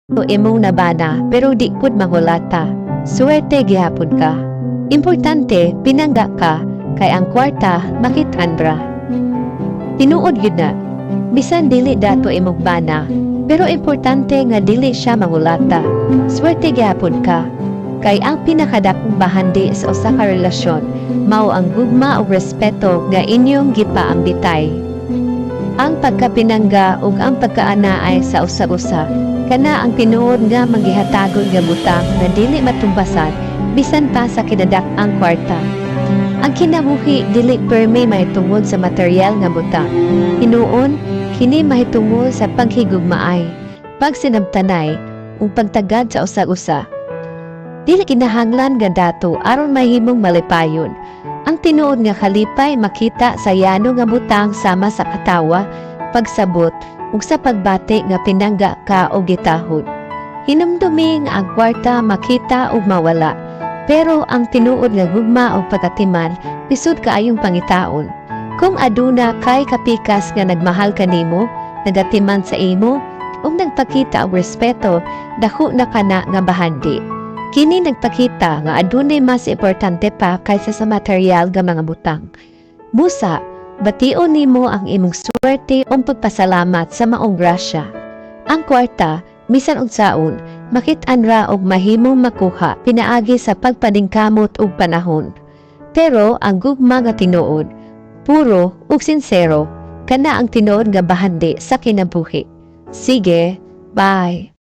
imong nabana pero di pud mangulata. Suwerte gihapon ka. Importante pinangga ka kay ang kwarta makitaan ra. Tinuod gyud na. Bisan dili dato imong bana, pero importante nga dili siya mangulata. Suwerte gihapon ka. Kay ang pinakadakong bahandi sa usa ka relasyon mao ang gugma ug respeto nga inyong gipaambitay. Ang pagkapinangga ug ang pagkaanaay sa usa-usa kana ang tinuod nga manggihatagon nga butang na dili matumbasan bisan pa sa kinadak-ang kwarta. Ang kinabuhi dili permi mahitungod sa material nga butang. Hinuon kini mahitungod sa paghigugmaay, pagsinabtanay ug pagtagad sa usa-usa. Dili kinahanglan nga dato aron mahimong malipayon. Ang tinuod nga kalipay makita sa yano nga butang sama sa katawa, pagsabot ug sa pagbati nga pinangga ka o gitahod. Hinumdumi nga ang kwarta makita ug mawala, pero ang tinuod nga gugma o pagatiman lisod kaayong pangitaon. Kung aduna kay kapikas nga nagmahal kanimo, nagatiman sa imo ug nagpakita og respeto, dako na kana nga bahandi. Kini nagpakita nga adunay mas importante pa kaysa sa material nga mga butang. Busa, bation nimo ang imong swerte o pagpasalamat sa maong grasya. Ang kwarta, bisan unsaon, makit-an ra og mahimong makuha pinaagi sa pagpaningkamot ug panahon. Pero ang gugma nga tinuod, puro ug sincero, kana ang tinuod nga bahandi sa kinabuhi. Sige, bye.